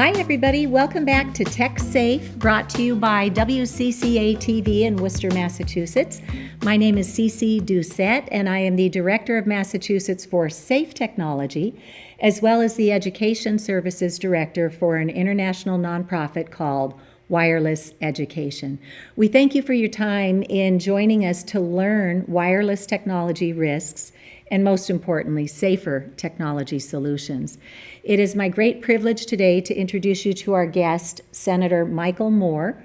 Hi, everybody. Welcome back to Tech Safe, brought to you by WCCA TV in Worcester, Massachusetts. My name is Cece Doucette, and I am the Director of Massachusetts for Safe Technology, as well as the Education Services Director for an international nonprofit called Wireless Education. We thank you for your time in joining us to learn wireless technology risks and, most importantly, safer technology solutions. It is my great privilege today to introduce you to our guest, Senator Michael Moore,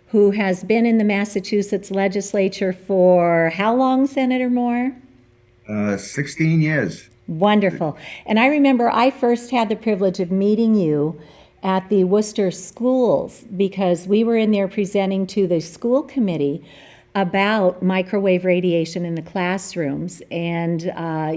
who has been in the Massachusetts legislature for how long, Senator Moore? 16 years. Wonderful. And I remember I first had the privilege of meeting you at the Worcester schools because we were in there presenting to the school committee about microwave radiation in the classrooms. And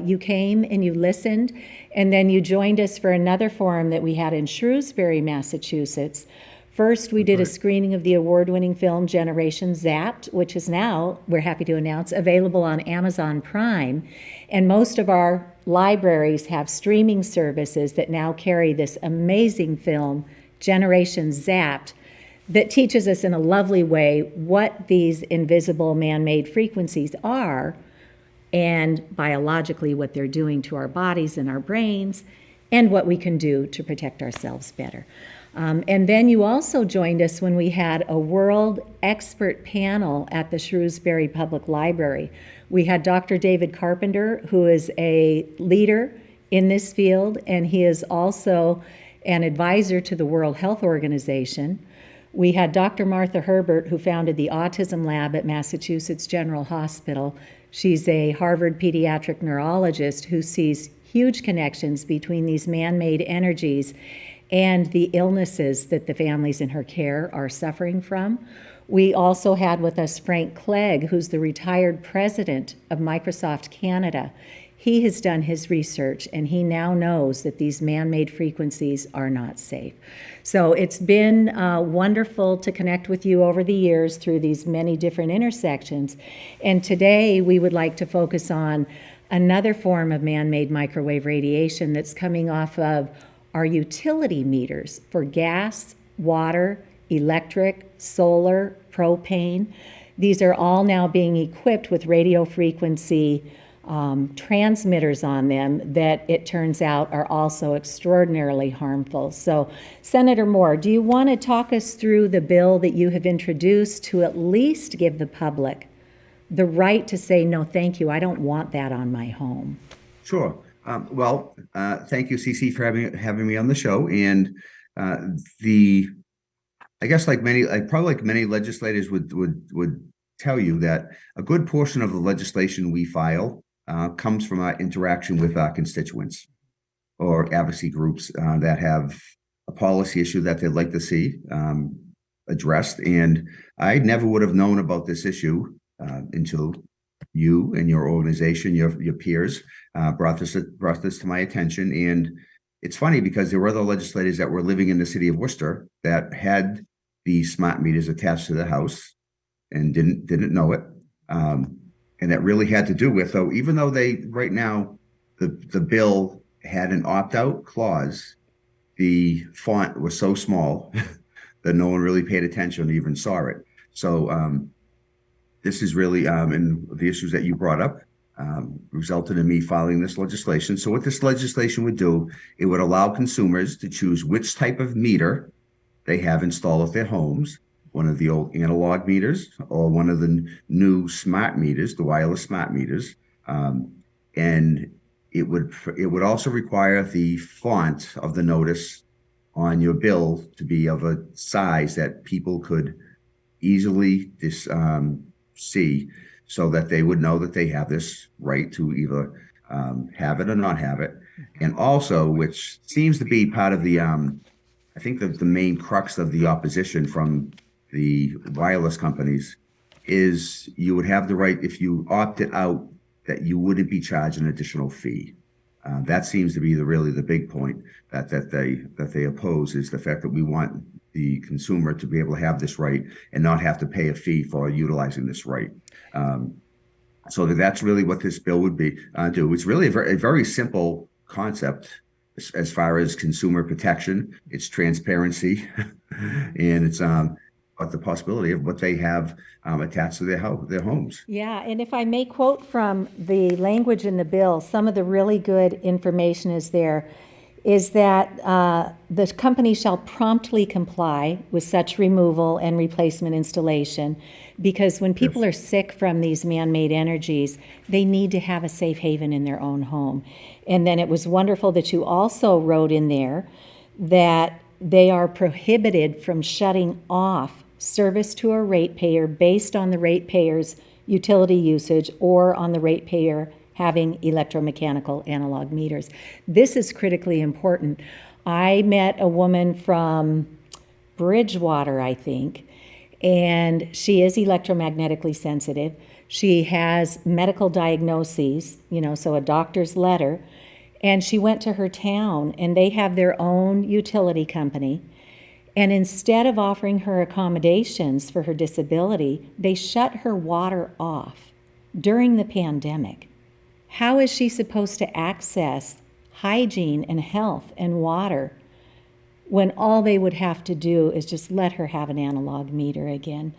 you came and you listened, and then you joined us for another forum that we had in Shrewsbury, Massachusetts. First, we did a screening of the award-winning film Generation Zapped, which is now, we're happy to announce, available on Amazon Prime. And most of our libraries have streaming services that now carry this amazing film, Generation Zapped, that teaches us in a lovely way what these invisible man-made frequencies are and biologically what they're doing to our bodies and our brains and what we can do to protect ourselves better. And then you also joined us when we had a world expert panel at the Shrewsbury Public Library. We had Dr. David Carpenter, who is a leader in this field, and he is also an advisor to the World Health Organization. We had Dr. Martha Herbert, who founded the Autism Lab at Massachusetts General Hospital. She's a Harvard pediatric neurologist who sees huge connections between these man-made energies and the illnesses that the families in her care are suffering from. We also had with us Frank Clegg, who's the retired president of Microsoft Canada. He has done his research, and he now knows that these man-made frequencies are not safe. So it's been wonderful to connect with you over the years through these many different intersections. And today we would like to focus on another form of man-made microwave radiation that's coming off of our utility meters for gas, water, electric, solar, propane. These are all now being equipped with radio frequency transmitters on them that it turns out are also extraordinarily harmful. So, Senator Moore, do you want to talk us through the bill that you have introduced to at least give the public the right to say, no, thank you, I don't want that on my home? Sure. Thank you, Cece, for having me on the show. And I guess like many legislators would tell you that a good portion of the legislation we file comes from our interaction with our constituents or advocacy groups that have a policy issue that they'd like to see addressed. And I never would have known about this issue until you and your organization, your peers, brought this to my attention. And it's funny because there were other legislators that were living in the city of Worcester that had these smart meters attached to the house and didn't know it. And that really had to do with, though, even though right now, the bill had an opt-out clause, the font was so small that no one really paid attention or even saw it. So this is really, and the issues that you brought up resulted in me filing this legislation. So what this legislation would do, it would allow consumers to choose which type of meter they have installed at their homes, one of the old analog meters or one of the new smart meters, the wireless smart meters. And it would also require the font of the notice on your bill to be of a size that people could easily see, so that they would know that they have this right to either have it or not have it. And also, which seems to be part of the, I think the main crux of the opposition from the wireless companies, is you would have the right, if you opted out, that you wouldn't be charged an additional fee. That seems to be really the big point that they oppose, is the fact that we want the consumer to be able to have this right and not have to pay a fee for utilizing this right. So that's really what this bill would be do. It's really a very simple concept as far as consumer protection, it's transparency, and it's but the possibility of what they have attached to their homes. Yeah, and if I may quote from the language in the bill, some of the really good information is that the company shall promptly comply with such removal and replacement installation, because when people are sick from these man-made energies, they need to have a safe haven in their own home. And then it was wonderful that you also wrote in there that they are prohibited from shutting off service to a ratepayer based on the ratepayer's utility usage or on the ratepayer having electromechanical analog meters. This is critically important. I met a woman from Bridgewater, I think, and she is electromagnetically sensitive. She has medical diagnoses, so a doctor's letter, and she went to her town, and they have their own utility company. And instead of offering her accommodations for her disability, they shut her water off during the pandemic. How is she supposed to access hygiene and health and water when all they would have to do is just let her have an analog meter again?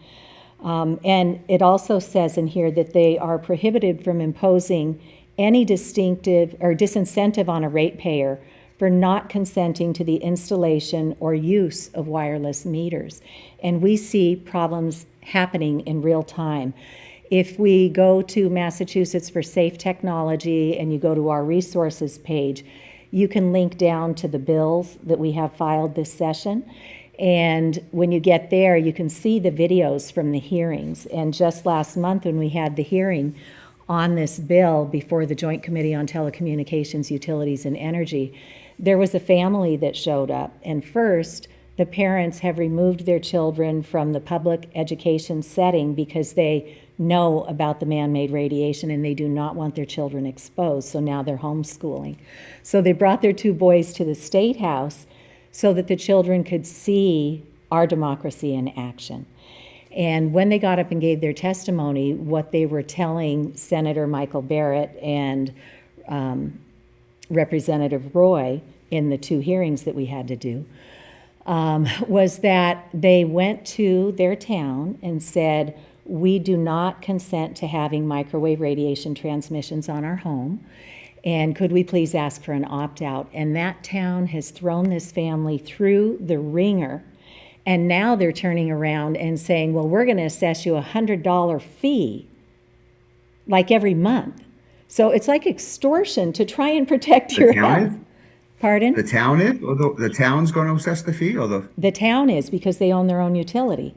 And it also says in here that they are prohibited from imposing any distinctive or disincentive on a ratepayer for not consenting to the installation or use of wireless meters. And we see problems happening in real time. If we go to Massachusetts for Safe Technology and you go to our resources page, you can link down to the bills that we have filed this session. And when you get there, you can see the videos from the hearings. And just last month when we had the hearing on this bill before the Joint Committee on Telecommunications, Utilities, and Energy, there was a family that showed up. And first, the parents have removed their children from the public education setting because they know about the man-made radiation and they do not want their children exposed. So now they're homeschooling. So they brought their two boys to the State House so that the children could see our democracy in action. And when they got up and gave their testimony, what they were telling Senator Michael Barrett and Representative Roy in the two hearings that we had to do was that they went to their town and said, we do not consent to having microwave radiation transmissions on our home, and could we please ask for an opt-out? And that town has thrown this family through the ringer, and now they're turning around and saying, well, we're going to assess you $100 fee like every month. So it's like extortion to try and protect your health. Pardon? The town is? Or the town's going to assess the fee? Or The town is, because they own their own utility.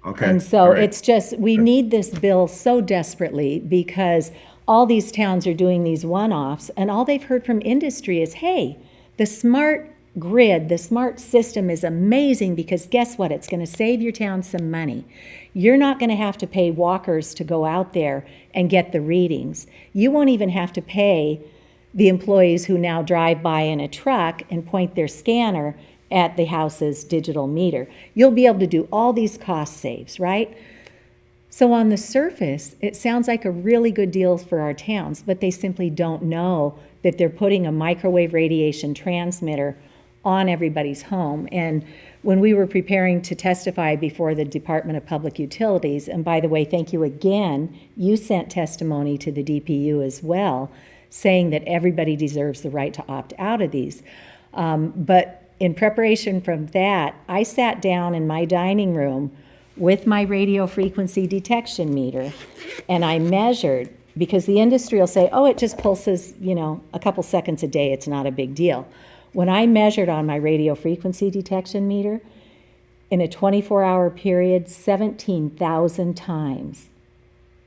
Okay. And so it's just, we need this bill so desperately because all these towns are doing these one-offs, and all they've heard from industry is, hey, the smart grid, the smart system is amazing because guess what? It's going to save your town some money. You're not going to have to pay walkers to go out there and get the readings. You won't even have to pay the employees who now drive by in a truck and point their scanner at the house's digital meter. You'll be able to do all these cost saves, right? So on the surface, it sounds like a really good deal for our towns, but they simply don't know that they're putting a microwave radiation transmitter on everybody's home. And when we were preparing to testify before the Department of Public Utilities, and by the way, thank you again, you sent testimony to the DPU as well, saying that everybody deserves the right to opt out of these. But in preparation from that, I sat down in my dining room with my radio frequency detection meter, and I measured, because the industry will say, oh, it just pulses, a couple seconds a day, it's not a big deal. When I measured on my radio frequency detection meter, in a 24-hour period, 17,000 times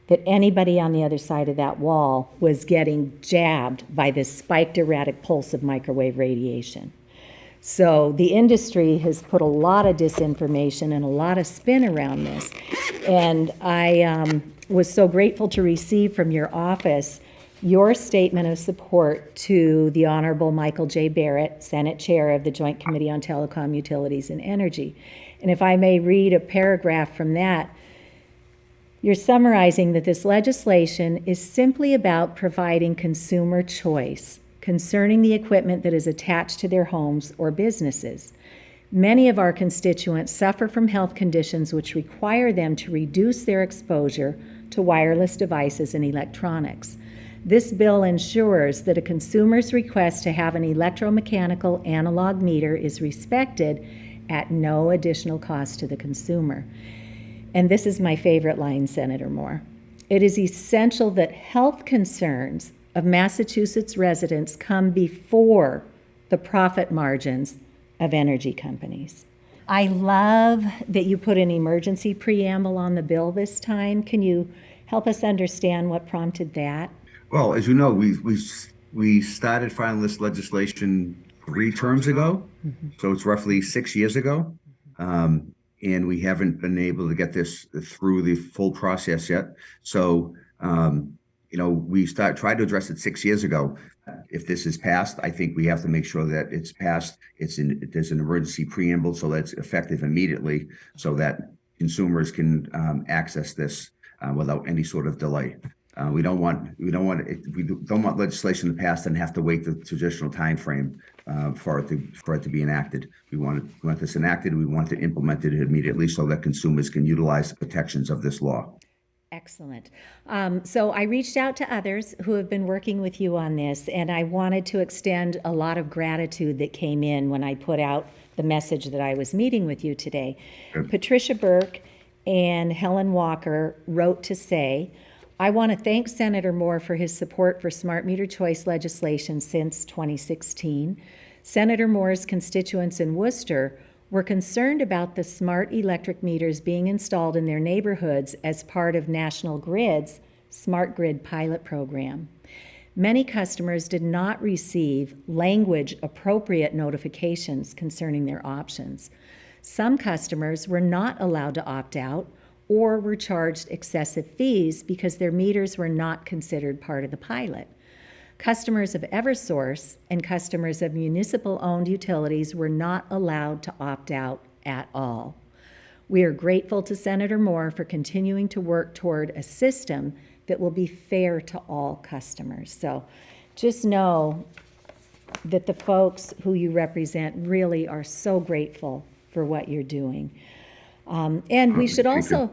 that anybody on the other side of that wall was getting jabbed by this spiked erratic pulse of microwave radiation. So the industry has put a lot of disinformation and a lot of spin around this. And I was so grateful to receive from your office your statement of support to the Honorable Michael J. Barrett, Senate Chair of the Joint Committee on Telecom, Utilities, and Energy. And if I may read a paragraph from that, you're summarizing that this legislation is simply about providing consumer choice, concerning the equipment that is attached to their homes or businesses. Many of our constituents suffer from health conditions which require them to reduce their exposure to wireless devices and electronics. This bill ensures that a consumer's request to have an electromechanical analog meter is respected at no additional cost to the consumer. And this is my favorite line, Senator Moore. It is essential that health concerns of Massachusetts residents come before the profit margins of energy companies. I love that you put an emergency preamble on the bill this time. Can you help us understand what prompted that? Well, as you know, we started filing this legislation 3 terms ago, so it's roughly 6 years ago. And we haven't been able to get this through the full process yet. So, we tried to address it 6 years ago. If this is passed, I think we have to make sure that it's passed. There's an emergency preamble, so that's effective immediately, so that consumers can access this without any sort of delay. We don't want legislation to pass and have to wait the traditional time frame for it to be enacted. We want this enacted. We want to implement it immediately so that consumers can utilize the protections of this law. Excellent. So I reached out to others who have been working with you on this, and I wanted to extend a lot of gratitude that came in when I put out the message that I was meeting with you today. Good. Patricia Burke and Helen Walker wrote to say, I want to thank Senator Moore for his support for smart meter choice legislation since 2016. Senator Moore's constituents in Worcester were concerned about the smart electric meters being installed in their neighborhoods as part of National Grid's Smart Grid pilot program. Many customers did not receive language-appropriate notifications concerning their options. Some customers were not allowed to opt out or were charged excessive fees because their meters were not considered part of the pilot. Customers of Eversource and customers of municipal-owned utilities were not allowed to opt out at all. We are grateful to Senator Moore for continuing to work toward a system that will be fair to all customers. So just know that the folks who you represent really are so grateful for what you're doing. And we should also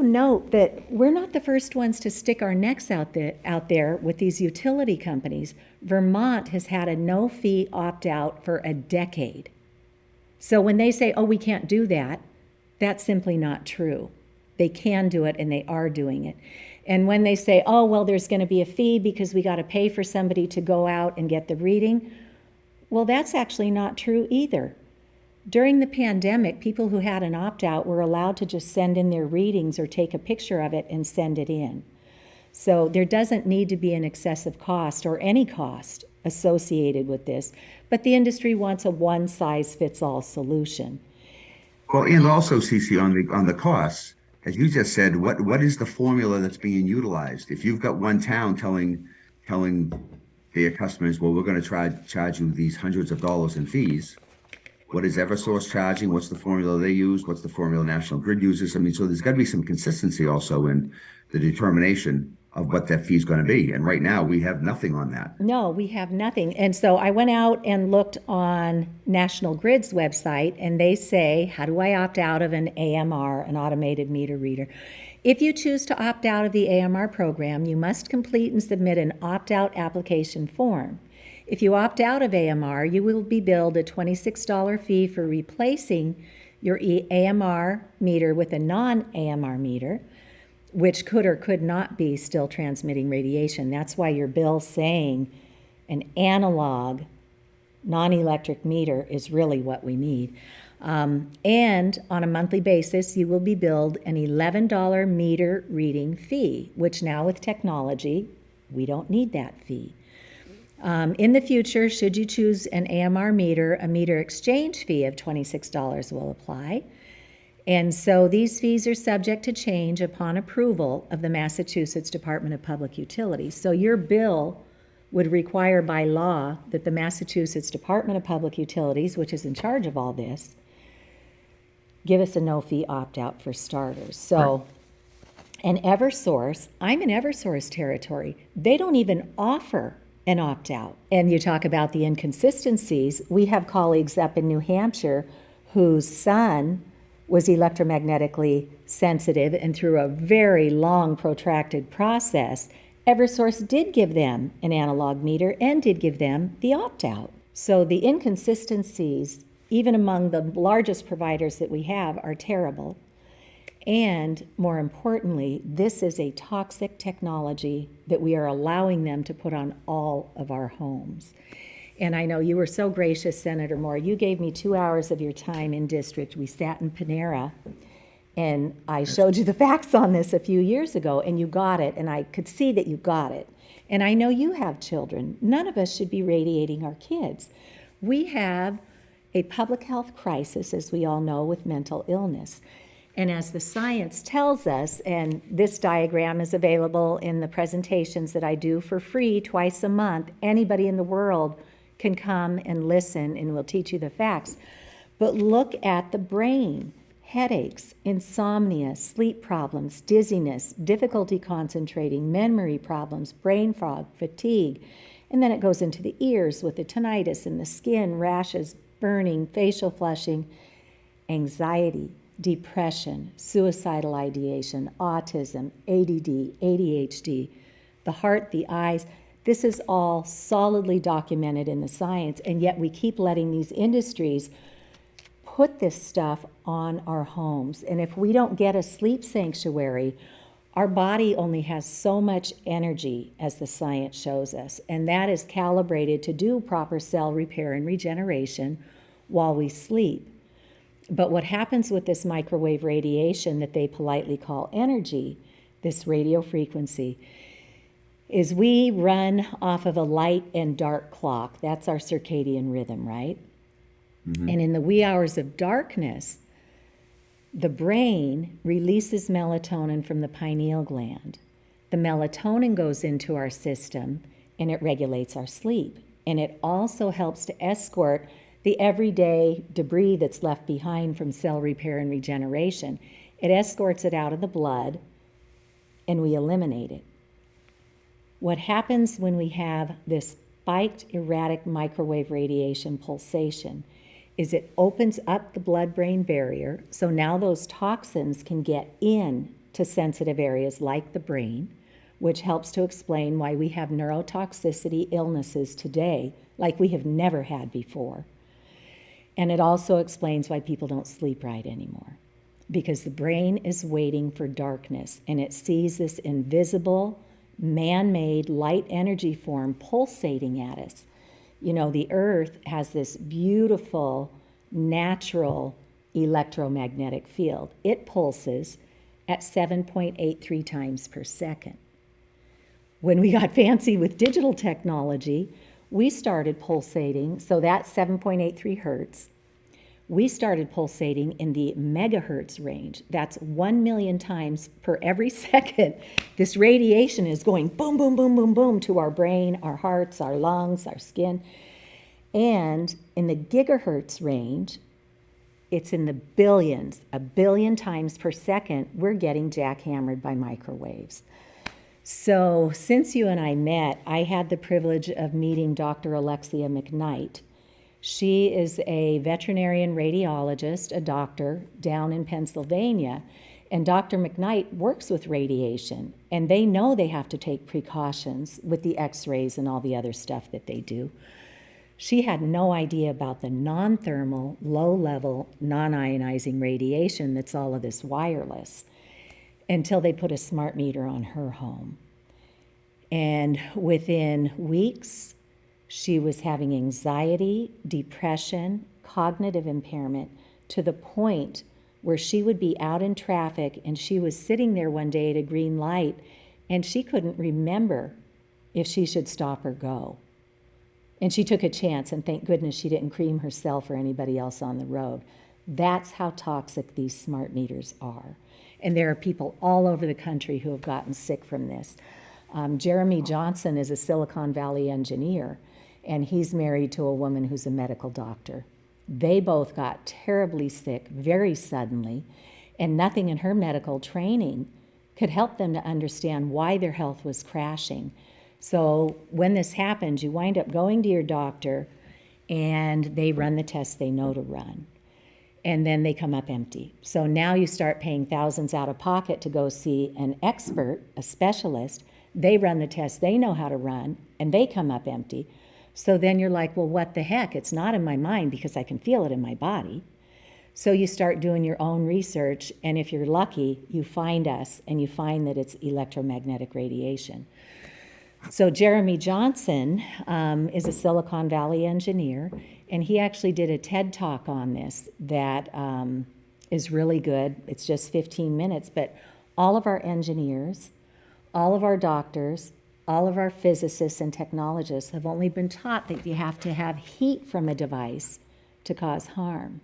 note that we're not the first ones to stick our necks out there with these utility companies. Vermont has had a no-fee opt-out for a decade. So when they say, oh, we can't do that, that's simply not true. They can do it, and they are doing it. And when they say, oh, well, there's going to be a fee because we got to pay for somebody to go out and get the reading, well, that's actually not true either. During the pandemic, people who had an opt-out were allowed to just send in their readings or take a picture of it and send it in. So there doesn't need to be an excessive cost or any cost associated with this, but the industry wants a one-size-fits-all solution. Well, and also, Cece, on the costs, as you just said, what is the formula that's being utilized? If you've got one town telling their customers, well, we're going to charge you these hundreds of dollars in fees. What is Eversource charging? What's the formula they use? What's the formula National Grid uses? I mean, so there's got to be some consistency also in the determination of what that fee is going to be. And right now, we have nothing on that. No, we have nothing. And so I went out and looked on National Grid's website, and they say, how do I opt out of an AMR, an automated meter reader? If you choose to opt out of the AMR program, you must complete and submit an opt-out application form. If you opt out of AMR, you will be billed a $26 fee for replacing your AMR meter with a non-AMR meter, which could or could not be still transmitting radiation. That's why your bill's saying an analog non-electric meter is really what we need. And on a monthly basis, you will be billed an $11 meter reading fee, which now with technology, we don't need that fee. In the future, should you choose an AMR meter, a meter exchange fee of $26 will apply. And so these fees are subject to change upon approval of the Massachusetts Department of Public Utilities. So your bill would require by law that the Massachusetts Department of Public Utilities, which is in charge of all this, give us a no-fee opt-out for starters. So, and Eversource, I'm in Eversource territory. They don't even offer an opt-out. And you talk about the inconsistencies. We have colleagues up in New Hampshire whose son was electromagnetically sensitive, and through a very long, protracted process, Eversource did give them an analog meter and did give them the opt-out. So the inconsistencies, even among the largest providers that we have, are terrible. And more importantly, this is a toxic technology that we are allowing them to put on all of our homes. And I know you were so gracious, Senator Moore. You gave me 2 hours of your time in district. We sat in Panera, and I showed you the facts on this a few years ago, and you got it, and I could see that you got it. And I know you have children. None of us should be radiating our kids. We have a public health crisis, as we all know, with mental illness. And as the science tells us, and this diagram is available in the presentations that I do for free twice a month, anybody in the world can come and listen, and we'll teach you the facts. But look at the brain. Headaches, insomnia, sleep problems, dizziness, difficulty concentrating, memory problems, brain fog, fatigue. And then it goes into the ears with the tinnitus and the skin, rashes, burning, facial flushing, anxiety, depression, suicidal ideation, autism, ADD, ADHD, the heart, the eyes. This is all solidly documented in the science, and yet we keep letting these industries put this stuff on our homes. And if we don't get a sleep sanctuary, our body only has so much energy, as the science shows us, and that is calibrated to do proper cell repair and regeneration while we sleep. But what happens with this microwave radiation that they politely call energy, this radio frequency, is we run off of a light and dark clock. That's our circadian rhythm, right? Mm-hmm. And in the wee hours of darkness, the brain releases melatonin from the pineal gland. The melatonin goes into our system and it regulates our sleep. And it also helps to escort the everyday debris that's left behind from cell repair and regeneration. It escorts it out of the blood and we eliminate it. What happens when we have this spiked, erratic microwave radiation pulsation is it opens up the blood-brain barrier, so now those toxins can get in to sensitive areas like the brain, which helps to explain why we have neurotoxicity illnesses today like we have never had before. And it also explains why people don't sleep right anymore, because the brain is waiting for darkness, and it sees this invisible, man-made light energy form pulsating at us. You know, the Earth has this beautiful, natural electromagnetic field. It pulses at 7.83 times per second. When we got fancy with digital technology, we started pulsating, so that's 7.83 hertz. We started pulsating in the megahertz range. That's 1 million times per every second. This radiation is going boom, boom, boom, boom, boom to our brain, our hearts, our lungs, our skin. And in the gigahertz range, it's in the billions, 1 billion times per second, we're getting jackhammered by microwaves. So since you and I met, I had the privilege of meeting Dr. Alexia McKnight. She is a veterinarian radiologist, a doctor down in Pennsylvania, and Dr. McKnight works with radiation, and they know they have to take precautions with the x-rays and all the other stuff that they do. She had no idea about the non-thermal, low-level, non-ionizing radiation that's all of this wireless until they put a smart meter on her home. And within weeks, she was having anxiety, depression, cognitive impairment, to the point where she would be out in traffic and she was sitting there one day at a green light and she couldn't remember if she should stop or go. And she took a chance, and thank goodness she didn't cream herself or anybody else on the road. That's how toxic these smart meters are. And there are people all over the country who have gotten sick from this. Jeremy Johnson is a Silicon Valley engineer, and he's married to a woman who's a medical doctor. They both got terribly sick very suddenly, and nothing in her medical training could help them to understand why their health was crashing. So when this happens, you wind up going to your doctor and they run the tests they know to run. And then they come up empty. So now you start paying thousands out of pocket to go see an expert, a specialist. They run the tests they know how to run, and they come up empty. So then you're like, well, what the heck? It's not in my mind because I can feel it in my body. So you start doing your own research, and if you're lucky, you find us, and you find that it's electromagnetic radiation. So Jeremy Johnson is a Silicon Valley engineer, and he actually did a TED Talk on this that is really good. It's just 15 minutes, but all of our engineers, all of our doctors, all of our physicists and technologists have only been taught that you have to have heat from a device to cause harm.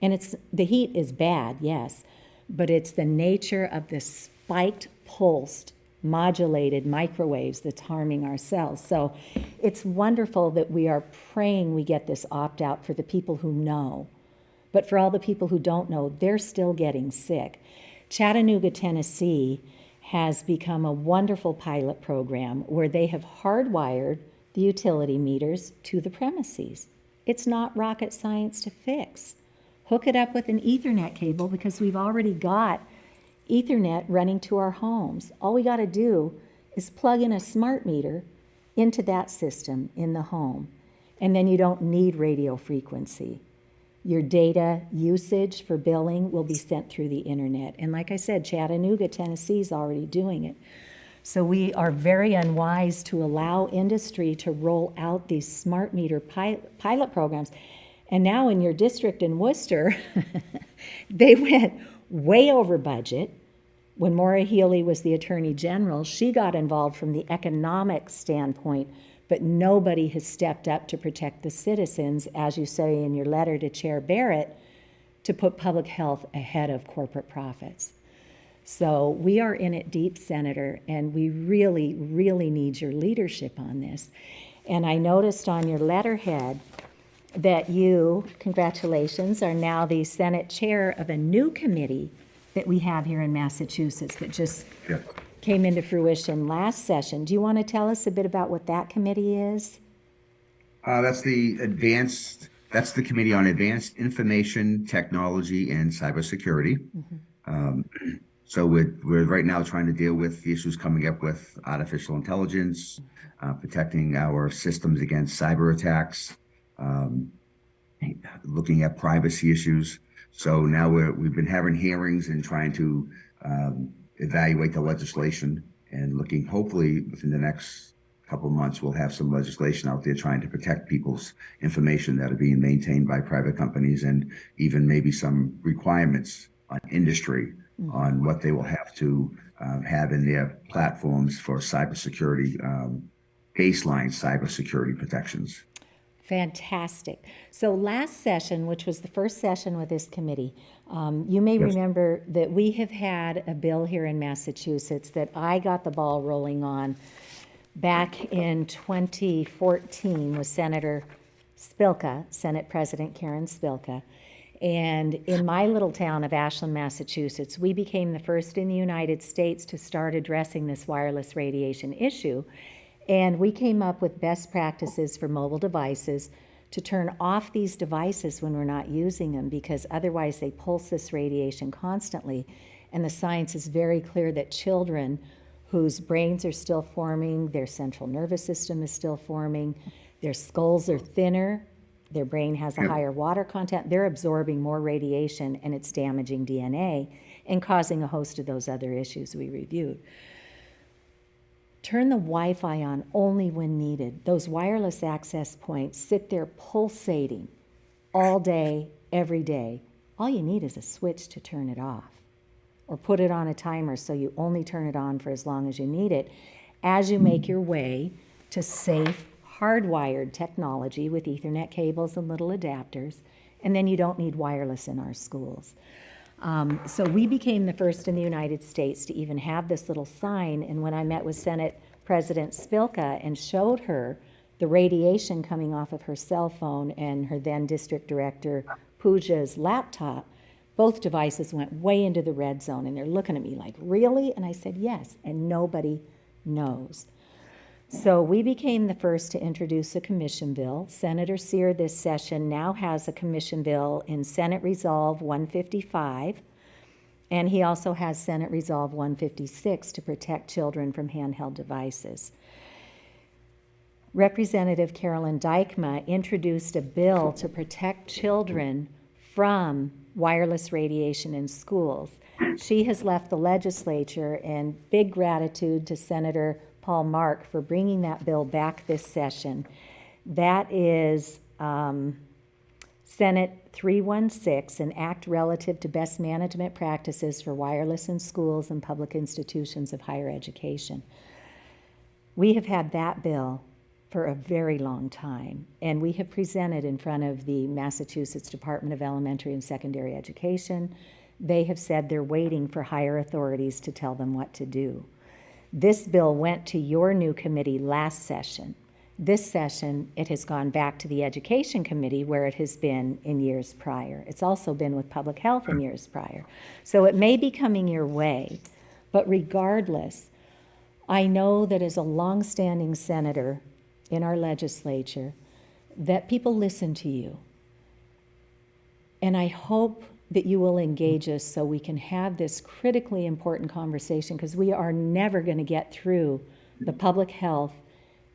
And the heat is bad, yes, but it's the nature of the spiked, pulsed, modulated microwaves that's harming our cells. So it's wonderful that we are praying we get this opt-out for the people who know. But for all the people who don't know, they're still getting sick. Chattanooga, Tennessee has become a wonderful pilot program where they have hardwired the utility meters to the premises. It's not rocket science to fix. Hook it up with an Ethernet cable because we've already got Ethernet running to our homes. All we got to do is plug in a smart meter into that system in the home, and then you don't need radio frequency. Your data usage for billing will be sent through the internet. And like I said, Chattanooga, Tennessee is already doing it. So we are very unwise to allow industry to roll out these smart meter pilot programs. And now in your district in Worcester, they went way over budget. When Maura Healey was the Attorney General, she got involved from the economic standpoint, but nobody has stepped up to protect the citizens, as you say in your letter to Chair Barrett, to put public health ahead of corporate profits. So we are in it deep, Senator, and we really, really need your leadership on this. And I noticed on your letterhead that you, congratulations, are now the Senate Chair of a new committee that we have here in Massachusetts that just came into fruition last session. Do you want to tell us a bit about what that committee is? That's the Committee on Advanced Information Technology and Cybersecurity. So we're right now trying to deal with the issues coming up with artificial intelligence, protecting our systems against cyber attacks, looking at privacy issues. So now we've been having hearings and trying to evaluate the legislation, and looking, hopefully within the next couple of months, we'll have some legislation out there trying to protect people's information that are being maintained by private companies, and even maybe some requirements on industry on what they will have to have in their platforms for cybersecurity, baseline cybersecurity protections. Fantastic. So last session, which was the first session with this committee, you may remember that we have had a bill here in Massachusetts that I got the ball rolling on back in 2014 with Senator Spilka, Senate President Karen Spilka. And in my little town of Ashland, Massachusetts, we became the first in the United States to start addressing this wireless radiation issue. And we came up with best practices for mobile devices to turn off these devices when we're not using them, because otherwise they pulse this radiation constantly. And the science is very clear that children whose brains are still forming, their central nervous system is still forming, their skulls are thinner, their brain has a higher water content, they're absorbing more radiation, and it's damaging DNA and causing a host of those other issues we reviewed. Turn the Wi-Fi on only when needed. Those wireless access points sit there pulsating all day, every day. All you need is a switch to turn it off, or put it on a timer so you only turn it on for as long as you need it, as you make your way to safe, hardwired technology with Ethernet cables and little adapters, and then you don't need wireless in our schools. So we became the first in the United States to even have this little sign, and when I met with Senate President Spilka and showed her the radiation coming off of her cell phone and her then District Director Pooja's laptop, both devices went way into the red zone, and they're looking at me like, really? And I said, yes, and nobody knows. So we became the first to introduce a commission bill. Senator Sear this session now has a commission bill in Senate Resolve 155, and he also has Senate Resolve 156 to protect children from handheld devices. Representative Carolyn Dykma introduced a bill to protect children from wireless radiation in schools. She has left the legislature, and big gratitude to Senator Paul Mark for bringing that bill back this session. That is Senate 316, an act relative to best management practices for wireless in schools and public institutions of higher education. We have had that bill for a very long time, and we have presented in front of the Massachusetts Department of Elementary and Secondary Education. They have said they're waiting for higher authorities to tell them what to do. This bill went to your new committee last session. This session, it has gone back to the Education Committee where it has been in years prior. It's also been with Public Health in years prior. So it may be coming your way, but regardless, I know that as a longstanding senator in our legislature, that people listen to you. And I hope that you will engage us so we can have this critically important conversation, because we are never going to get through the public health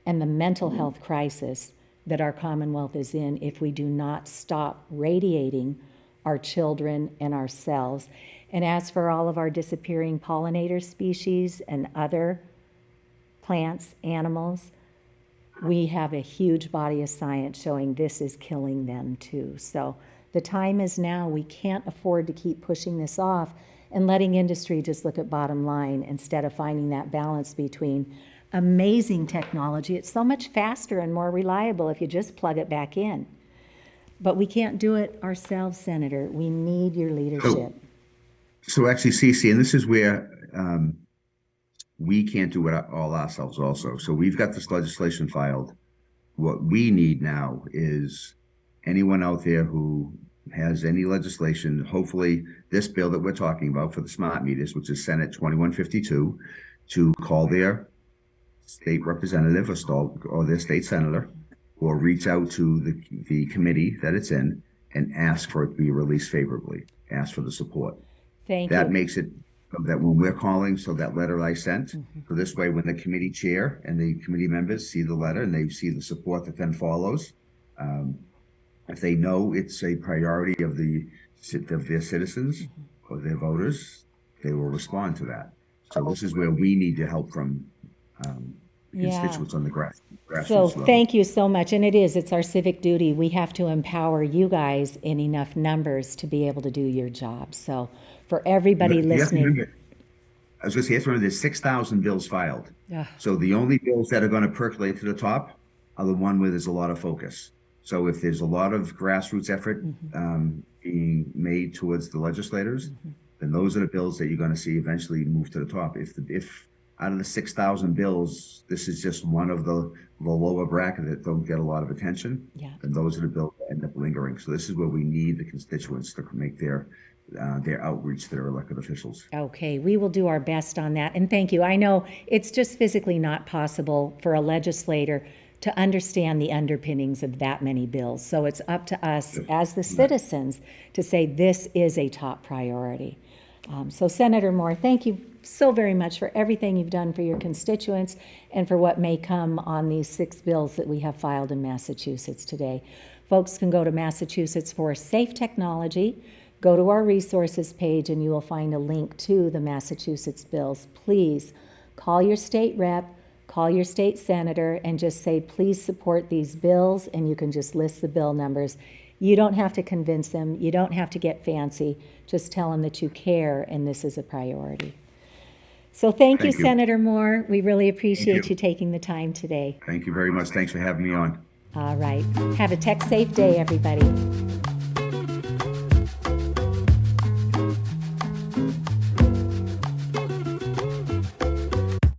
and the mental health crisis that our Commonwealth is in if we do not stop radiating our children and ourselves. And as for all of our disappearing pollinator species and other plants, animals, we have a huge body of science showing this is killing them too. So the time is now. We can't afford to keep pushing this off and letting industry just look at bottom line instead of finding that balance between amazing technology. It's so much faster and more reliable if you just plug it back in. But we can't do it ourselves, Senator. We need your leadership. So actually, Cece, and this is where we can't do it all ourselves also. So we've got this legislation filed. What we need now is anyone out there who has any legislation, hopefully this bill that we're talking about for the smart meters, which is Senate 2152, to call their state representative or their state senator, or reach out to the committee that it's in and ask for it to be released favorably, ask for the support. Thank you. That makes it that when we're calling, so that letter I sent, so this way when the committee chair and the committee members see the letter and they see the support that then follows, if they know it's a priority of their citizens or their voters, they will respond to that. So this is where we need your help from constituents on the grassroots So level. thank you so much. And it's our civic duty. We have to empower you guys in enough numbers to be able to do your job. So for everybody You have to listening. remember, I was going to say, you have to remember there's 6,000 bills filed. Yeah. So the only bills that are going to percolate to the top are the one where there's a lot of focus. So if there's a lot of grassroots effort being made towards the legislators, then those are the bills that you're going to see eventually move to the top. If out of the 6,000 bills, this is just one of the lower bracket that don't get a lot of attention, then those are the bills that end up lingering. So this is where we need the constituents to make their outreach to their elected officials. Okay, we will do our best on that. And thank you. I know it's just physically not possible for a legislator to understand the underpinnings of that many bills. So it's up to us as the citizens to say this is a top priority. So Senator Moore, thank you so very much for everything you've done for your constituents and for what may come on these 6 bills that we have filed in Massachusetts today. Folks can go to Massachusetts for Safe Technology, go to our resources page, and you will find a link to the Massachusetts bills. Please call your state rep, call your state senator, and just say, please support these bills, and you can just list the bill numbers. You don't have to convince them. You don't have to get fancy. Just tell them that you care and this is a priority. So thank you, Senator Moore. We really appreciate you taking the time today. Thank you very much. Thanks for having me on. All right. Have a tech safe day, everybody.